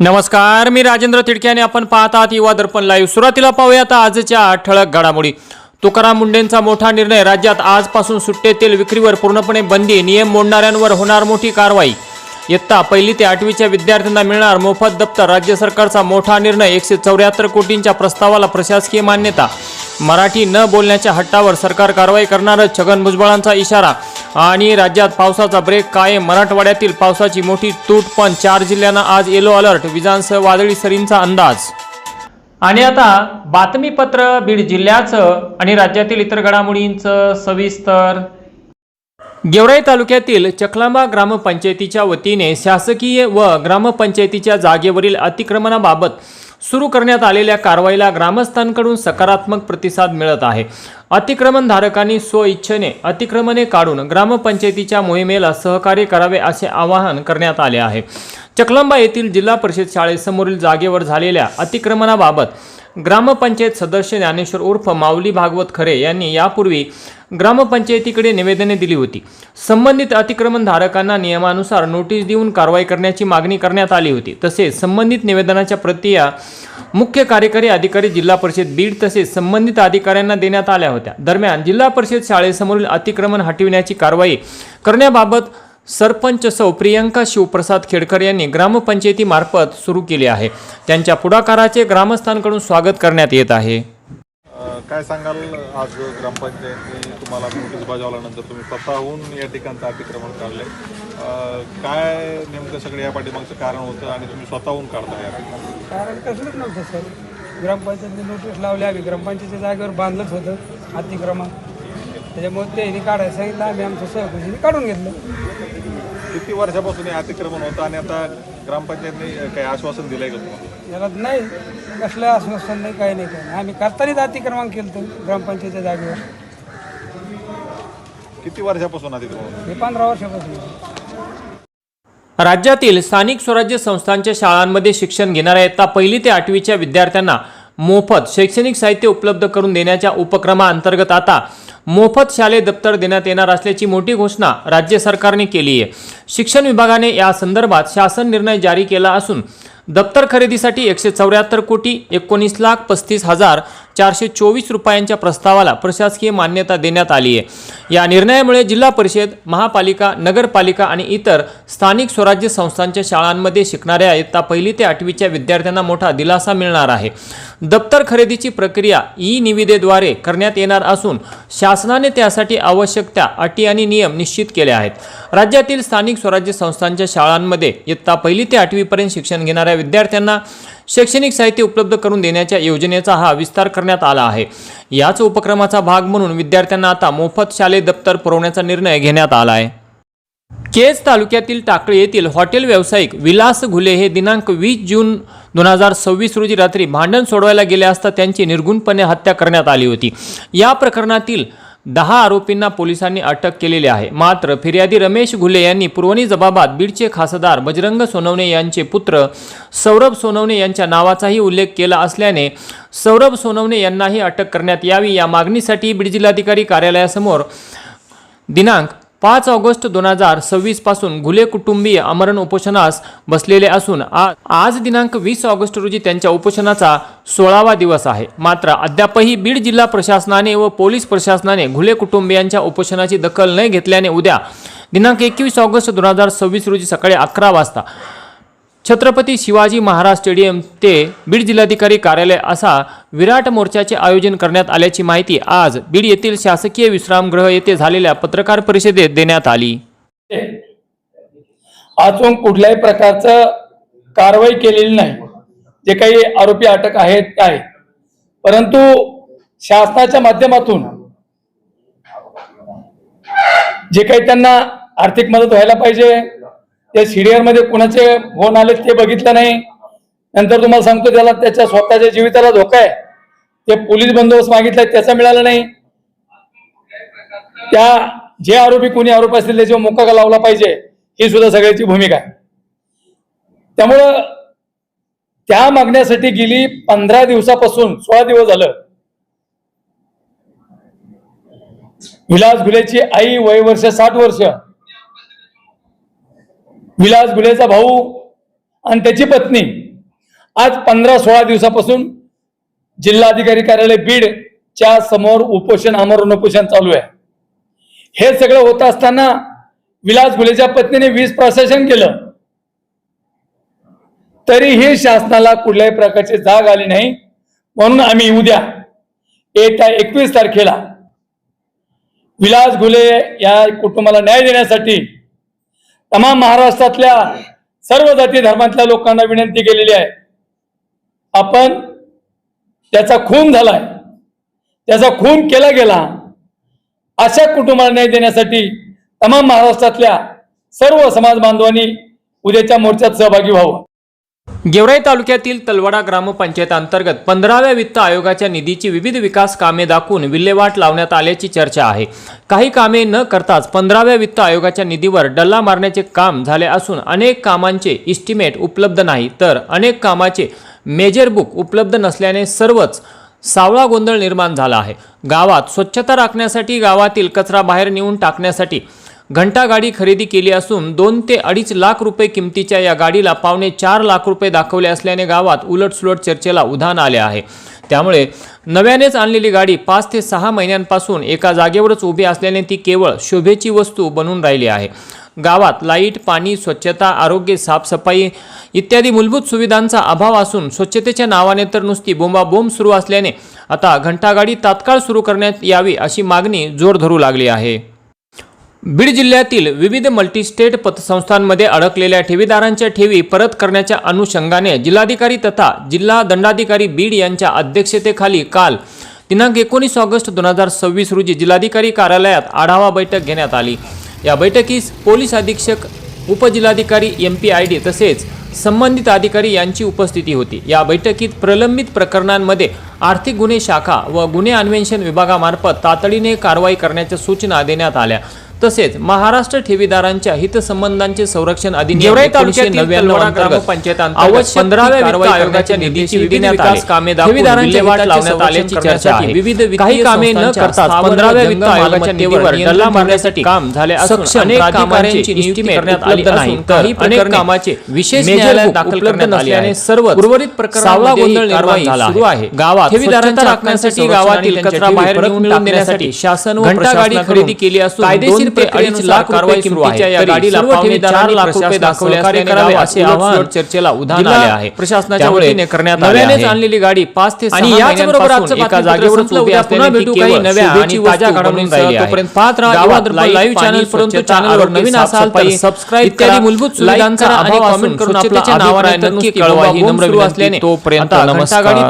नमस्कार, मी राजेंद्र तिडके आणि आपण पाहत आहात युवा दर्पण लाईव्ह। सुरुवातीला पाहूयात आजच्या ठळक घडामोडी। तुकाराम मुंढेंचा मोठा निर्णय, राज्यात आजपासून सुट्टे तेल विक्रीवर पूर्णपणे बंदी, नियम मोडणाऱ्यांवर होणार मोठी कारवाई। इयत्ता 1ली ते 8वीच्या विद्यार्थ्यांना मिळणार मोफत दप्तर, राज्य सरकारचा मोठा निर्णय, 174 कोटींच्या प्रस्तावाला प्रशासकीय मान्यता। मराठी न बोलण्याच्या हट्टावर सरकार कारवाई करणारच, छगन भुजबळांचा इशारा। आणि राज्यात पावसाचा ब्रेक कायम, मराठवाड्यातील पावसाची मोठी तूट, पण 4 जिल्ह्यांना आज येलो अलर्ट, विजांसह वादळी सरींचा अंदाज। आणि आता बातमीपत्र बीड जिल्ह्याचं आणि राज्यातील इतर घडामोडींचं सविस्तर। गेवराई तालुक्यातील चकलांबा ग्रामपंचायतीच्या वतीने शासकीय व ग्रामपंचायतीच्या जागेवरील अतिक्रमणाबाबत सुरू करण्यात आलेल्या कारवाईला ग्रामस्थांकडून सकारात्मक प्रतिसाद मिळत आहे। अतिक्रमणधारकांनी स्वइच्छेने अतिक्रमणे काढून ग्रामपंचायतीच्या मोहिमेला सहकार्य करावे असे आवाहन करण्यात आले आहे। चकलांबा येथील जिल्हा परिषद शाळेसमोरील जागेवर झालेल्या अतिक्रमणाबाबत ग्रामपंचायत सदस्य ज्ञानेश्वर उर्फ माऊली भागवत खरे यांनी यापूर्वी ग्रामपंचायतीकडे निवेदने दिली होती। संबंधित अतिक्रमणधारकांना नियमानुसार नोटीस देऊन कारवाई करण्याची मागणी करण्यात आली होती। तसेच संबंधित निवेदनाच्या प्रती मुख्य कार्यकारी अधिकारी जिल्हा परिषद बीड तसेच संबंधित अधिकाऱ्यांना देण्यात आल्या होत्या। दरम्यान जिल्हा परिषद शाळेसमोरील अतिक्रमण हटविण्याची कारवाई करण्याबाबत सरपंच सौ प्रियंका शिवप्रसाद खेडकर यांनी ग्रामपंचायतीमार्फत सुरू केले आहे। त्यांच्या पुढाकाराचे ग्रामस्थांकडून स्वागत करण्यात येत आहे। काय सांगाल, आज ग्रामपंचायतीने तुम्हाला नोटीस बजावल्यानंतर तुम्ही स्वतःहून या ठिकाणचं अतिक्रमण काढले, काय नेमकं सगळं या पाठीमागचं कारण होतं आणि तुम्ही स्वतःहून काढता? या कारण कसलंच नव्हतं सर, ग्रामपंचायतीने नोटीस लावली, आम्ही ग्रामपंचायतीच्या जागेवर बांधलंच होतं अतिक्रमण, त्याच्यामुळे ते काढायला सांगितलं, आम्ही आमच्या सहकार्याने काढून घेतलं। किती वर्षापासून हे अतिक्रमण होतं आणि आता ग्रामपंचायतीने काही आश्वासन दिलंय का तुम्हाला? याला नाही, कसलं आश्वासन नाही, काही नाही, काही नाही, आम्ही करतानाच अतिक्रमण केलं होतं ग्रामपंचायतीच्या जागेवर। किती वर्षापासून अतिक्रमण? हे 15 वर्षापासून। राज्यातील स्थानिक स्वराज्य संस्थांच्या शाळांमध्ये शिक्षण घेणाऱ्या इयत्ता 1ली ते 8वीच्या विद्यार्थ्यांना मोफत शैक्षणिक साहित्य उपलब्ध करून देण्याच्या उपक्रमाअंतर्गत आता मोफत शालेय दप्तर देण्यात येणार असल्याची मोठी घोषणा राज्य सरकारने केली आहे। शिक्षण विभागाने या संदर्भात शासन निर्णय जारी केला असून दप्तर खरेदीसाठी 174 कोटी 19,35,424 रुपयांच्या प्रस्तावाला प्रशासकीय मान्यता देण्यात आली आहे। या निर्णयामुळे जिल्हा परिषद, महापालिका, नगरपालिका आणि इतर स्थानिक स्वराज्य संस्थांच्या शाळांमध्ये शिकणाऱ्या इयत्ता 1ली ते 8वीच्या विद्यार्थ्यांना मोठा दिलासा मिळणार आहे। दप्तर खरेदीची प्रक्रिया ई-निविदेद्वारे करण्यात येणार असून शासनाने त्यासाठी आवश्यक त्या अटी आणि नियम निश्चित केले आहेत। राज्यातील स्थानिक स्वराज्य संस्थांच्या शाळांमध्ये इयत्ता 1ली ते 8वी पर्यंत शिक्षण घेणाऱ्या विद्यार्थ्यांना शैक्षणिक साहित्य उपलब्ध करून देण्याच्या योजनेचा हा विस्तार करण्यात आला आहे। याच उपक्रमाचा भाग म्हणून विद्यार्थ्यांना आता मोफत शालेय दप्तर पुरवण्याचा निर्णय घेण्यात आला आहे। केज तालुक्यातील टाकळी येथील हॉटेल व्यावसायिक विलास घुले हे दिनांक 20 जून 2026 रोजी रात्री भांडण सोडवायला गेले असता त्यांची निर्गुणपणे हत्या करण्यात आली होती। या प्रकरणातील 10 आरोपींना पोलिसांनी अटक केलेली आहे। मात्र फिर्यादी रमेश घुले यांनी पुरवणी जबाबात बीडचे खासदार बजरंग सोनवणे यांचे पुत्र सौरभ सोनवणे यांच्या नावाचाही उल्लेख केला असल्याने सौरभ सोनवणे यांनाही अटक करण्यात यावी या मागणीसाठी बीड जिल्हाधिकारी कार्यालयासमोर दिनांक 5 ऑगस्ट 2026 पासून घुले कुटुंबीय आमरण उपोषणास बसलेले असून आज दिनांक 20 ऑगस्ट रोजी त्यांच्या उपोषणाचा 16वा दिवस आहे। मात्र अद्यापही बीड जिल्हा प्रशासनाने व पोलीस प्रशासनाने घुले कुटुंबियांच्या उपोषणाची दखल न घेतल्याने उद्या दिनांक 21 ऑगस्ट 2026 रोजी सकाळी 11 वाजता छत्रपती शिवाजी महाराज स्टेडियम ते बीड जिल्हाधिकारी कार्यालय असा विराट मोर्चाचे आयोजन करण्यात आल्याची माहिती आज बीड येथील शासकीय विश्रामगृह येथे झालेल्या पत्रकार परिषदेत देण्यात आली। अजून कुठल्याही प्रकारचं कारवाई केलेली नाही। जे काही आरोपी अटक आहेत काय, परंतु शासनाच्या माध्यमातून जे काही त्यांना आर्थिक मदत व्हायला पाहिजे, ते सीडीआर मध्ये कुणाचे फोन आले ते बघितलं नाही। नंतर तुम्हाला सांगतो, त्याला त्याच्या स्वतःच्या जीविताला धोका आहे, ते पोलीस बंदोबस्त मागितलाय त्याचा मिळाला नाही। त्या जे आरोपी कोणी आरोप असतील त्याच्यावर मोका लावला पाहिजे, ही सुद्धा सगळ्याची भूमिका आहे। त्यामुळं त्या मागण्यासाठी गेली 15 दिवसापासून 16 दिवस झालं विलास घुलेची आई, वय वर्ष 60 वर्ष, विलास घुलेचा भाऊ आणि त्याची पत्नी आज 15-16 दिवसापासून जिल्हाधिकारी कार्यालय बीडच्या समोर आमरण उपोषण चालू आहे. हे सगळं होत असताना विलास घुलेच्या पत्नीने वीज प्रशासन केलं, तरीही शासनाला कुठल्याही प्रकारची जाग आली नाही. म्हणून आम्ही उद्या येत्या 21 तारखेला विलास घुले या कुटुंबाला न्याय देण्यासाठी तमाम महाराष्ट्रातल्या सर्व जाती धर्मातल्या लोकांना विनंती केलेली आहे. आपण त्याचा खून झालाय, त्याचा खून केला गेला, अशा कुटुंबाला न्याय देण्यासाठी तमाम महाराष्ट्रातल्या सर्व समाज बांधवांनी उद्याच्या मोर्चात सहभागी व्हावं. गेवराई तालुक्यातील तलवाडा ग्रामपंचायत अंतर्गत 15व्या वित्त आयोगाच्या निधीची विविध विकास कामे दाखवून विल्हेवाट लावण्यात आल्याची चर्चा आहे. काही कामे न करताच 15व्या वित्त आयोगाच्या निधीवर डल्ला मारण्याचे काम झाले असून अनेक कामांचे इस्टिमेट उपलब्ध नाही, तर अनेक कामाचे मेजर बुक उपलब्ध नसल्याने सर्वच सावळा गोंधळ निर्माण झाला आहे. गावात स्वच्छता राखण्यासाठी गावातील कचरा बाहेर नेऊन टाकण्यासाठी घंटागाडी खरेदी केली असून 2 ते 2.5 लाख रुपये किमतीच्या या गाडीला पावणे 4 लाख रुपये दाखवले असल्याने गावात उलटसुलट चर्चेला उधाण आले आहे. त्यामुळे नव्यानेच आणलेली गाडी 5 ते 6 महिन्यांपासून एका जागेवरच उभी असल्याने ती केवळ शोभेची वस्तू बनून राहिली आहे. गावात लाईट, पाणी, स्वच्छता, आरोग्य, साफसफाई इत्यादी मूलभूत सुविधांचा अभाव असून स्वच्छतेच्या नावाने तर नुसती बोंबाबोंब सुरू असल्याने आता घंटागाडी तात्काळ सुरू करण्यात यावी अशी मागणी जोर धरू लागली आहे. बीड जिल्ह्यातील विविध मल्टीस्टेट पतसंस्थांमध्ये अडकलेल्या ठेवीदारांच्या ठेवी परत करण्याच्या अनुषंगाने जिल्हाधिकारी तथा जिल्हा दंडाधिकारी बीड यांच्या अध्यक्षतेखाली काल दिनांक 19 ऑगस्ट 2026 रोजी जिल्हाधिकारी कार्यालयात आढावा बैठक घेण्यात आली. या बैठकीस पोलीस अधीक्षक, उपजिल्हाधिकारी, MPID तसेच संबंधित अधिकारी यांची उपस्थिती होती. या बैठकीत प्रलंबित प्रकरणांमध्ये आर्थिक गुन्हे शाखा व गुन्हे अन्वेषण विभागामार्फत तातडीने कारवाई करण्याच्या सूचना देण्यात आल्या. तसेच महाराष्ट्र ठेवीदारांच्या हितसंबंधांचे संरक्षण अधिनियम 1999 ग्रामपंचायत अंतर्गत 15व्या वित्त आयोगाच्या निधीची विविध विकास कामे दाखवून विल्हेवाट लावण्यात आल्याची चर्चा आहे. विविध काही कामे न करताच 15व्या वित्त आयोगाच्या निधीवर डल्ला मारण्यासाठी काम झाले असून अनेक कामांची नियुक्ती करण्यात आली नाही, तर अनेक कामाचे विशेष न्यायालयात दाखल करण्यात आल्याने सर्व उर्वरित प्रकरणाला गोंधळ निर्माण झाला सुरू आहे. गावात ठेवीदारांना राखण्यासाठी गावातील कचरा बाहेर नेऊन टाकण्यासाठी शासन व घंटागाडी खरेदी केली असून कायदेशीर 2 ते 2.5 लाख रुपये किमतीच्या या गाडीला पावणे 4 लाख रुपये दाखवले करावे असे आवाहन चर्चेला उधाण आले आहे. प्रशासनाच्या वतीने करण्यात आले आहे. नव्यानेच आणलेली गाडी 5 ते 6 महिन्यांपासून एका जागेवरच उभी असल्याने ती काही नव्या आणि ताज्या घडामोडींसह तोपर्यंत पाहत राहा गावात लाईव्ह चॅनल. परंतु चॅनलवर नवीन असाल तर सबस्क्राईब इत्यादी मूलभूत सुविधांचा अभाव असून स्वच्छतेच्या नावाने नक्की कळवा ही नम्र विनंती. तोपर्यंत नमस्कार.